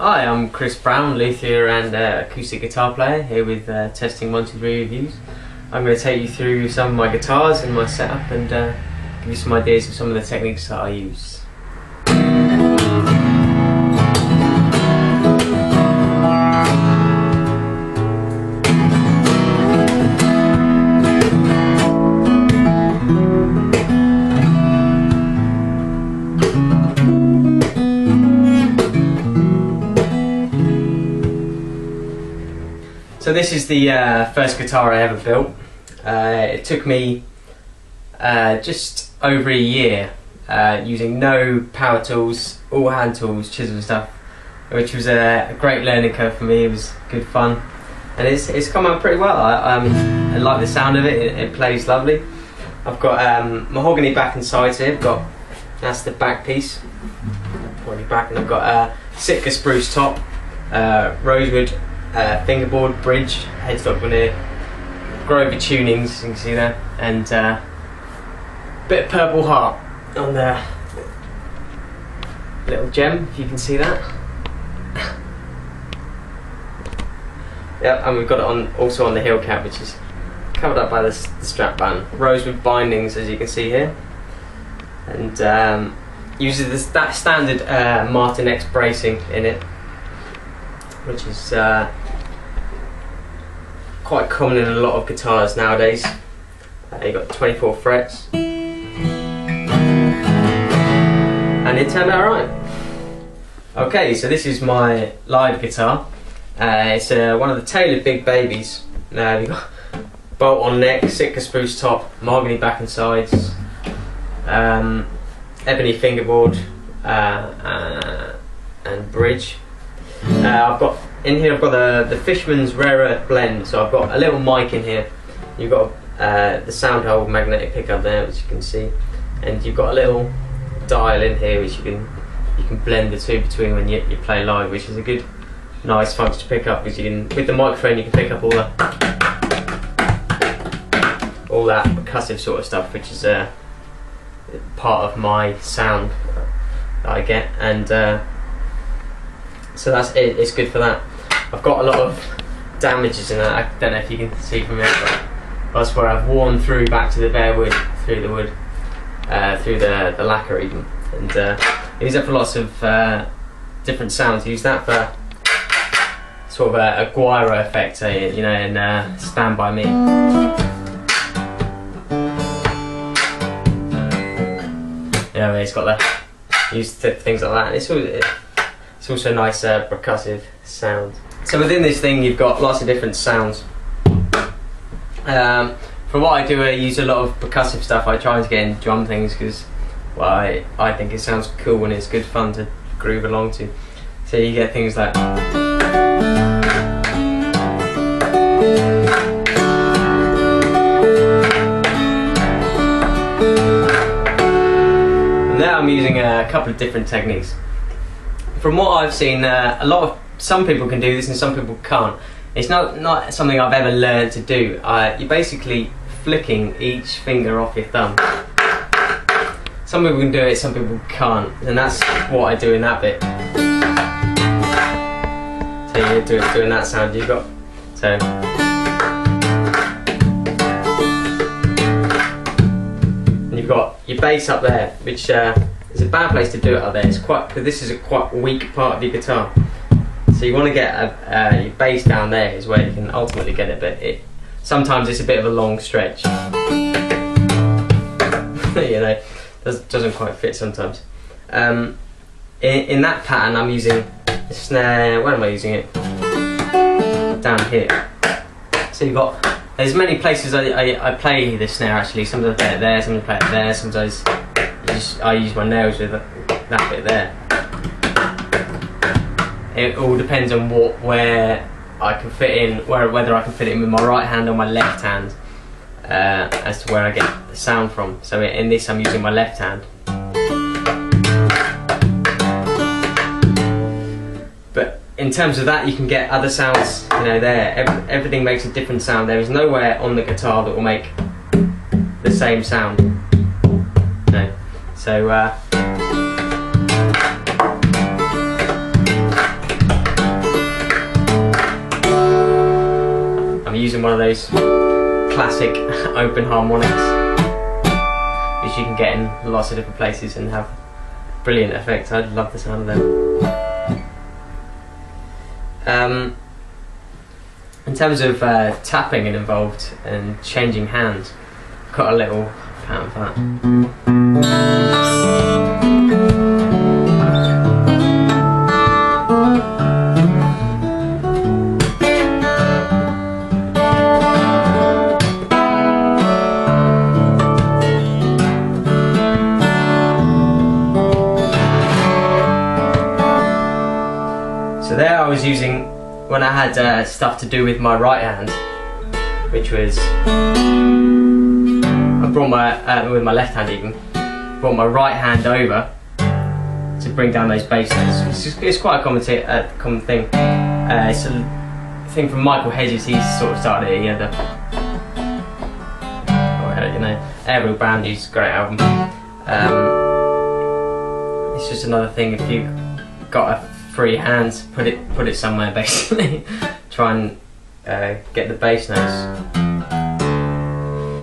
Hi, I'm Chris Brown, Luthier and acoustic guitar player, here with Testing123Reviews. I'm going to take you through some of my guitars and my setup and give you some ideas of some of the techniques that I use. So this is the first guitar I ever built. It took me just over a year using no power tools, all hand tools, chisel stuff, which was a great learning curve for me. It was good fun, and it's come out pretty well. I like the sound of it. It plays lovely. I've got mahogany back and sides here. That's the back piece, mahogany back, and I've got Sitka spruce top, rosewood fingerboard, bridge, headstock veneer, Grover tunings, you can see there, and bit of purple heart on the little gem, if you can see that. Yep, and we've got it also on the heel cap, which is covered up by the strap band. Rosewood bindings, as you can see here, and uses that standard Martin X bracing in it, which is quite common in a lot of guitars nowadays. You've got 24 frets, and it turned out right. Okay, so this is my live guitar. It's one of the tailored big babies. You've got bolt on neck, Sitka spruce top, mahogany back and sides, ebony fingerboard, and bridge. I've got the Fishman's Rare Earth blend, so I've got a little mic in here. You've got the sound hole magnetic pickup there, which you can see, and you've got a little dial in here, which you can blend the two between when you play live, which is a good, nice function to pick up, because you can, with the microphone, you can pick up all that percussive sort of stuff, which is part of my sound that I get, and so that's it. It's good for that. I've got a lot of damages in that. I don't know if you can see from here, but that's where I've worn through back to the bare wood, through the wood, through the lacquer even, and use that for lots of different sounds. Use that for sort of a guiro effect, you know, in Stand By Me. Yeah, it's got the use things like that, and it's also a nice percussive sound. So within this thing you've got lots of different sounds. For what I do, I use a lot of percussive stuff. I try to get in drum things because, well, I think it sounds cool and it's good fun to groove along to. So you get things like, and there I'm using a couple of different techniques. From what I've seen, some people can do this and some people can't. It's not something I've ever learned to do. You're basically flicking each finger off your thumb. Some people can do it, some people can't, and that's what I do in that bit. So you're doing that sound. You've got and you've got your bass up there, which it's a bad place to do it up there. Because this is a quite weak part of your guitar. So you want to get your bass down there is where you can ultimately get it, but sometimes it's a bit of a long stretch. You know, doesn't quite fit sometimes. In that pattern I'm using the snare, where am I using it? Down here. So there's many places I play the snare actually. Sometimes I play it there, sometimes I play it there, sometimes I use my nails with that bit there. It all depends on where I can fit in, whether I can fit it in with my right hand or my left hand, as to where I get the sound from. So in this I'm using my left hand. But in terms of that, you can get other sounds, you know, there. Everything makes a different sound. There is nowhere on the guitar that will make the same sound. No. So using one of those classic open harmonics, which you can get in lots of different places and have brilliant effects. I love the sound of them. In terms of tapping involved and changing hands, I've got a little pattern for that. So there I was using, when I had stuff to do with my right hand, which was, I brought my, with my left hand even, brought my right hand over to bring down those bass notes. It's quite a common thing. It's a thing from Michael Hedges. He's sort of started it. He had Aerial Brand New's a great album. It's just another thing. If you got a free hand, put it somewhere basically. Try and get the bass notes.